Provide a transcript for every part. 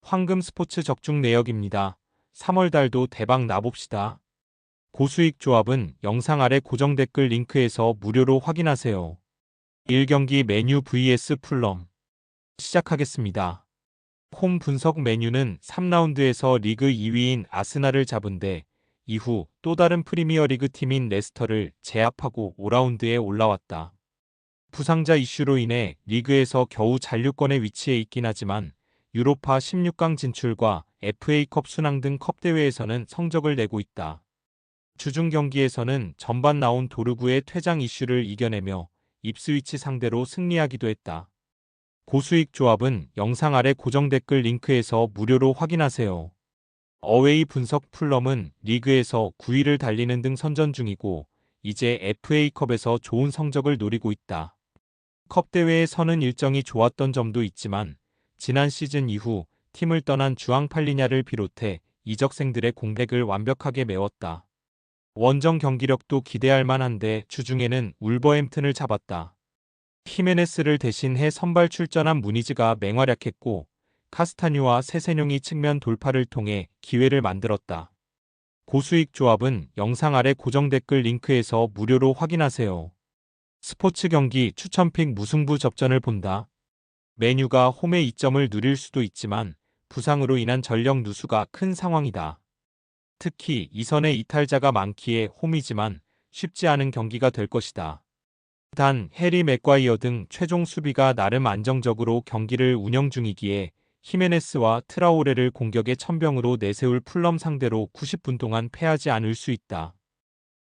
황금 스포츠 적중 내역입니다. 3월 달도 대박 나봅시다. 고수익 조합은 영상 아래 고정 댓글 링크에서 무료로 확인하세요. 1경기 메뉴 vs 풀럼 시작하겠습니다. 홈 분석 메뉴는 3라운드에서 리그 2위인 아스날을 잡은 데 이후 또 다른 프리미어리그 팀인 레스터를 제압하고 5라운드에 올라왔다. 부상자 이슈로 인해 리그에서 겨우 잔류권에 위치해 있긴 하지만 유로파 16강 진출과 FA컵 순항 등 컵 대회에서는 성적을 내고 있다. 주중 경기에서는 전반 나온 도르구의 퇴장 이슈를 이겨내며 입스위치 상대로 승리하기도 했다. 고수익 조합은 영상 아래 고정 댓글 링크에서 무료로 확인하세요. 어웨이 분석 풀럼은 리그에서 9위를 달리는 등 선전 중이고 이제 FA컵에서 좋은 성적을 노리고 있다. 컵 대회에서는 일정이 좋았던 점도 있지만 지난 시즌 이후 팀을 떠난 주앙 팔리냐를 비롯해 이적생들의 공백을 완벽하게 메웠다. 원정 경기력도 기대할 만한데 주중에는 울버햄튼을 잡았다. 히메네스를 대신해 선발 출전한 무니즈가 맹활약했고 카스타뉴와 세세뇽이 측면 돌파를 통해 기회를 만들었다. 고수익 조합은 영상 아래 고정 댓글 링크에서 무료로 확인하세요. 스포츠 경기 추천픽 무승부 접전을 본다. 메뉴가 홈에 이점을 누릴 수도 있지만 부상으로 인한 전력 누수가 큰 상황이다. 특히 이선에 이탈자가 많기에 홈이지만 쉽지 않은 경기가 될 것이다. 단 해리 맥과이어 등 최종 수비가 나름 안정적으로 경기를 운영 중이기에 히메네스와 트라오레를 공격의 천병으로 내세울 풀럼 상대로 90분 동안 패하지 않을 수 있다.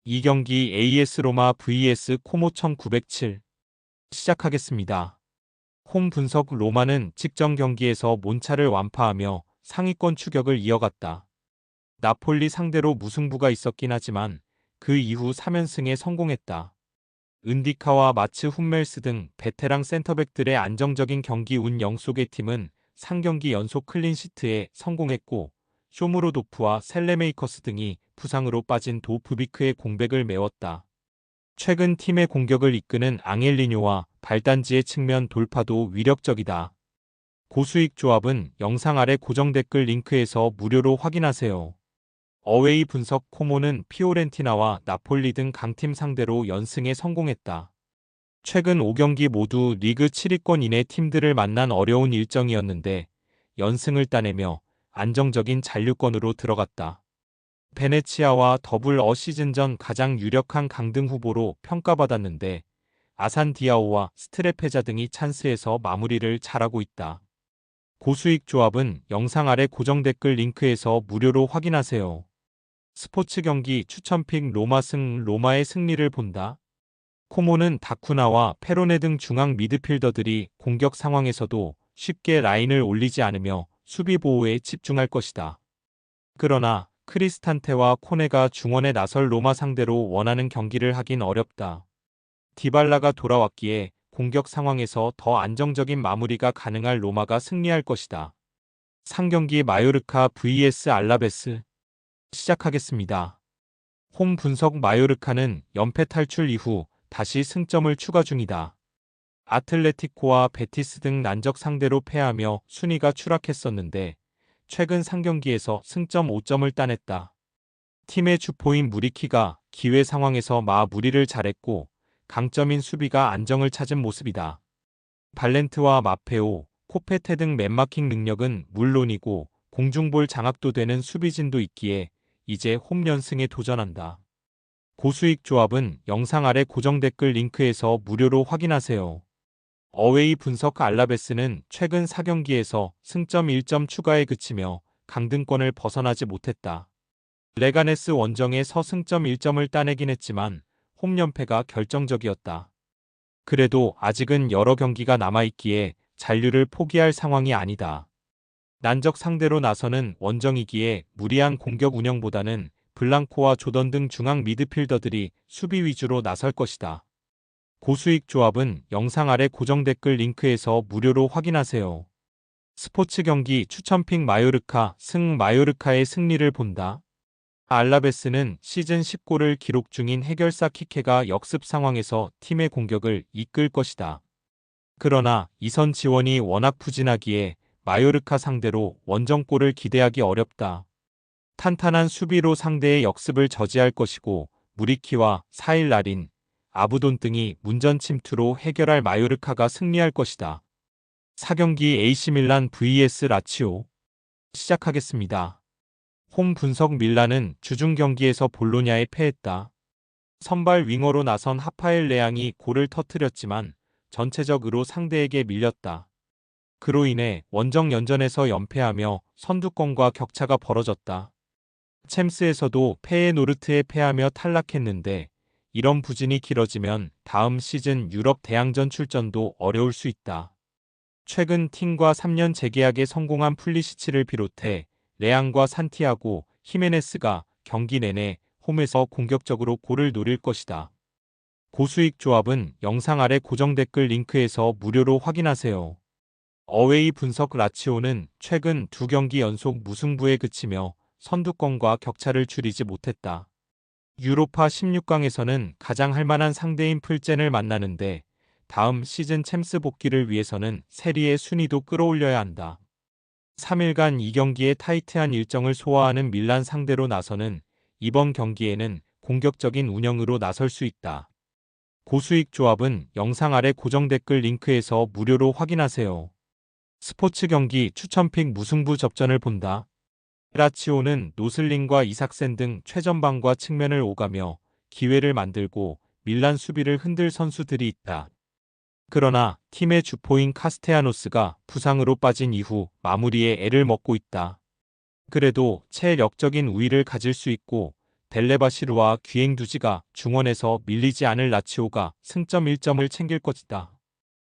이 경기 AS 로마 vs 코모 1907 시작하겠습니다. 홈 분석 로마는 직전 경기에서 몬차를 완파하며 상위권 추격을 이어갔다. 나폴리 상대로 무승부가 있었긴 하지만 그 이후 3연승에 성공했다. 은디카와 마츠 훈멜스 등 베테랑 센터백들의 안정적인 경기 운영 속의 팀은 3경기 연속 클린시트에 성공했고 쇼무로도프와 셀레메이커스 등이 부상으로 빠진 도프비크의 공백을 메웠다. 최근 팀의 공격을 이끄는 앙헬리뇨와 발단지의 측면 돌파도 위력적이다. 고수익 조합은 영상 아래 고정 댓글 링크에서 무료로 확인하세요. 어웨이 분석 코모는 피오렌티나와 나폴리 등 강팀 상대로 연승에 성공했다. 최근 5경기 모두 리그 7위권 이내 팀들을 만난 어려운 일정이었는데 연승을 따내며 안정적인 잔류권으로 들어갔다. 베네치아와 더블 시즌 전 가장 유력한 강등 후보로 평가받았는데 아산 디아오와 스트레페자 등이 찬스에서 마무리를 잘하고 있다. 고수익 조합은 영상 아래 고정 댓글 링크에서 무료로 확인하세요. 스포츠 경기 추천픽 로마의 승리를 본다. 코모는 다쿠나와 페로네 등 중앙 미드필더들이 공격 상황에서도 쉽게 라인을 올리지 않으며 수비 보호에 집중할 것이다. 그러나 크리스탄테와 코네가 중원에 나설 로마 상대로 원하는 경기를 하긴 어렵다. 디발라가 돌아왔기에 공격 상황에서 더 안정적인 마무리가 가능할 로마가 승리할 것이다. 상경기 마요르카 vs 알라베스 시작하겠습니다. 홈 분석 마요르카는 연패 탈출 이후 다시 승점을 추가 중이다. 아틀레티코와 베티스 등 난적 상대로 패하며 순위가 추락했었는데 최근 3경기에서 승점 5점을 따냈다. 팀의 주포인 무리키가 기회 상황에서 마무리를 잘했고 강점인 수비가 안정을 찾은 모습이다. 발렌트와 마페오, 코페테 등 맨마킹 능력은 물론이고 공중볼 장악도 되는 수비진도 있기에 이제 홈 연승에 도전한다. 고수익 조합은 영상 아래 고정 댓글 링크에서 무료로 확인하세요. 어웨이 분석 알라베스는 최근 4경기에서 승점 1점 추가에 그치며 강등권을 벗어나지 못했다. 레가네스 원정에서 승점 1점을 따내긴 했지만 홈 연패가 결정적이었다. 그래도 아직은 여러 경기가 남아있기에 잔류를 포기할 상황이 아니다. 난적 상대로 나서는 원정이기에 무리한 공격 운영보다는 블랑코와 조던 등 중앙 미드필더들이 수비 위주로 나설 것이다. 고수익 조합은 영상 아래 고정 댓글 링크에서 무료로 확인하세요. 스포츠 경기 추천픽 마요르카의 승리를 본다. 알라베스는 시즌 10골을 기록 중인 해결사 키케가 역습 상황에서 팀의 공격을 이끌 것이다. 그러나 이선 지원이 워낙 부진하기에 마요르카 상대로 원정골을 기대하기 어렵다. 탄탄한 수비로 상대의 역습을 저지할 것이고 무리키와 사일 라린, 아부돈 등이 문전 침투로 해결할 마요르카가 승리할 것이다. 4경기 AC밀란 vs 라치오 시작하겠습니다. 홈 분석 밀란은 주중 경기에서 볼로냐에 패했다. 선발 윙어로 나선 하파엘 레앙이 골을 터뜨렸지만 전체적으로 상대에게 밀렸다. 그로 인해 원정 연전에서 연패하며 선두권과 격차가 벌어졌다. 챔스에서도 페예노르트에 패하며 탈락했는데 이런 부진이 길어지면 다음 시즌 유럽 대항전 출전도 어려울 수 있다. 최근 팀과 3년 재계약에 성공한 플리시치를 비롯해 레앙과 산티아고, 히메네스가 경기 내내 홈에서 공격적으로 골을 노릴 것이다. 고수익 조합은 영상 아래 고정 댓글 링크에서 무료로 확인하세요. 어웨이 분석 라치오는 최근 2경기 연속 무승부에 그치며 선두권과 격차를 줄이지 못했다. 유로파 16강에서는 가장 할만한 상대인 풀젠을 만나는데 다음 시즌 챔스 복귀를 위해서는 세리의 순위도 끌어올려야 한다. 3일간 2경기의 타이트한 일정을 소화하는 밀란 상대로 나서는 이번 경기에는 공격적인 운영으로 나설 수 있다. 고수익 조합은 영상 아래 고정 댓글 링크에서 무료로 확인하세요. 스포츠 경기 추천픽 무승부 접전을 본다. 라치오는 노슬링과 이삭센 등 최전방과 측면을 오가며 기회를 만들고 밀란 수비를 흔들 선수들이 있다. 그러나 팀의 주포인 카스테야노스가 부상으로 빠진 이후 마무리에 애를 먹고 있다. 그래도 체력적인 우위를 가질 수 있고 델레바시르와 귀행두지가 중원에서 밀리지 않을 라치오가 승점 1점을 챙길 것이다.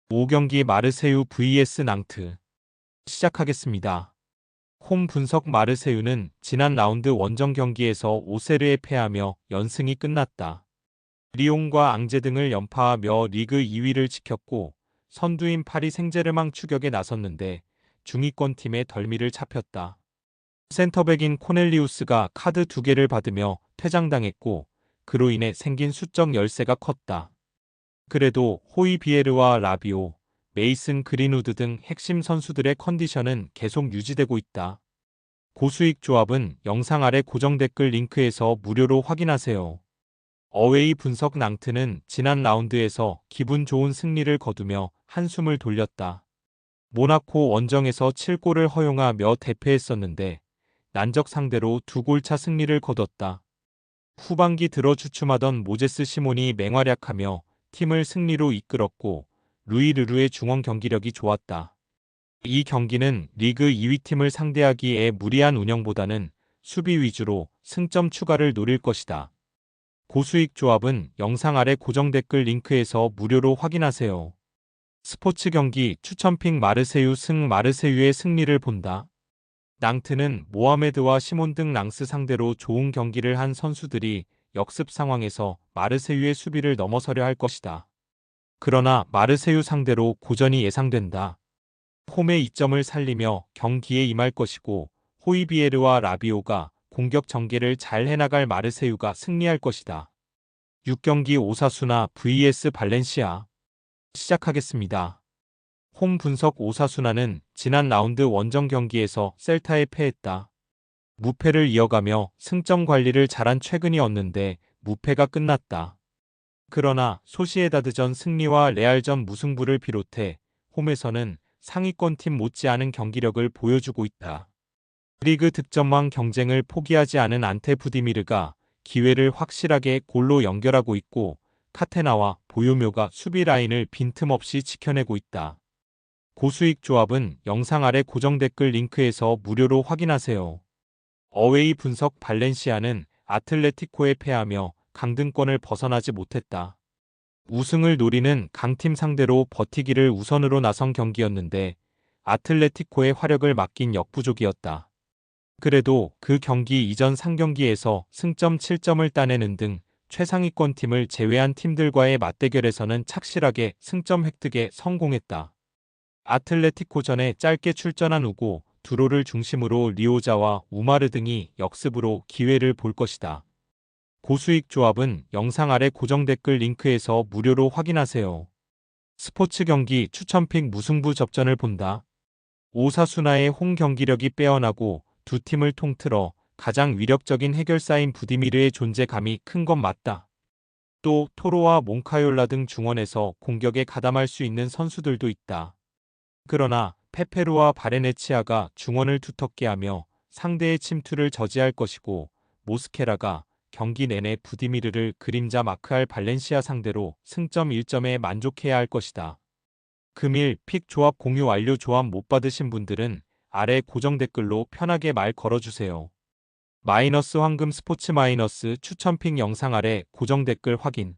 5경기 마르세유 vs 낭트 시작하겠습니다. 홈 분석 마르세유는 지난 라운드 원정 경기에서 오세르에 패하며 연승이 끝났다. 리옹과 앙제 등을 연파하며 리그 2위를 지켰고 선두인 파리 생제르맹 추격에 나섰는데 중위권 팀의 덜미를 잡혔다. 센터백인 코넬리우스가 카드 2개를 받으며 퇴장당했고 그로 인해 생긴 수적 열세가 컸다. 그래도 호이비에르와 라비오, 메이슨 그린우드 등 핵심 선수들의 컨디션은 계속 유지되고 있다. 고수익 조합은 영상 아래 고정 댓글 링크에서 무료로 확인하세요. 어웨이 분석 낭트는 지난 라운드에서 기분 좋은 승리를 거두며 한숨을 돌렸다. 모나코 원정에서 7골을 허용하며 대패했었는데 난적 상대로 2골차 승리를 거뒀다. 후반기 들어 주춤하던 모제스 시몬이 맹활약하며 팀을 승리로 이끌었고 루이 르루의 중원 경기력이 좋았다. 이 경기는 리그 2위 팀을 상대하기에 무리한 운영보다는 수비 위주로 승점 추가를 노릴 것이다. 고수익 조합은 영상 아래 고정 댓글 링크에서 무료로 확인하세요. 스포츠 경기 추천픽 마르세유 마르세유의 승리를 본다. 낭트는 모하메드와 시몬 등 랑스 상대로 좋은 경기를 한 선수들이 역습 상황에서 마르세유의 수비를 넘어서려 할 것이다. 그러나 마르세유 상대로 고전이 예상된다. 홈의 이점을 살리며 경기에 임할 것이고 호이비에르와 라비오가 공격 전개를 잘 해나갈 마르세유가 승리할 것이다. 6경기 오사수나 vs 발렌시아 시작하겠습니다. 홈 분석 오사수나는 지난 라운드 원정 경기에서 셀타에 패했다. 무패를 이어가며 승점 관리를 잘한 최근이었는데 무패가 끝났다. 그러나 소시에다드전 승리와 레알전 무승부를 비롯해 홈에서는 상위권 팀 못지않은 경기력을 보여주고 있다. 리그 득점왕 경쟁을 포기하지 않은 안테 부디미르가 기회를 확실하게 골로 연결하고 있고 카테나와 보요묘가 수비 라인을 빈틈없이 지켜내고 있다. 고수익 조합은 영상 아래 고정 댓글 링크에서 무료로 확인하세요. 어웨이 분석 발렌시아는 아틀레티코에 패하며 강등권을 벗어나지 못했다. 우승을 노리는 강팀 상대로 버티기를 우선으로 나선 경기였는데 아틀레티코의 화력을 맡긴 역부족이었다. 그래도 그 경기 이전 3경기에서 승점 7점을 따내는 등 최상위권 팀을 제외한 팀들과의 맞대결에서는 착실하게 승점 획득에 성공했다. 아틀레티코전에 짧게 출전한 우고, 두로를 중심으로 리오자와 우마르 등이 역습으로 기회를 볼 것이다. 고수익 조합은 영상 아래 고정 댓글 링크에서 무료로 확인하세요. 스포츠 경기 추천픽 무승부 접전을 본다. 오사수나의 홈 경기력이 빼어나고 두 팀을 통틀어 가장 위력적인 해결사인 부디미르의 존재감이 큰 건 맞다. 또 토로와 몽카yor라 등 중원에서 공격에 가담할 수 있는 선수들도 있다. 그러나 페페루와 바레네치아가 중원을 두텁게 하며 상대의 침투를 저지할 것이고 모스케라가 경기 내내 부디미르를 그림자 마크할 발렌시아 상대로 승점 1점에 만족해야 할 것이다. 금일 픽 조합 공유 완료. 조합 못 받으신 분들은 아래 고정 댓글로 편하게 말 걸어주세요. 마이너스 황금 스포츠 마이너스 추천픽 영상 아래 고정 댓글 확인.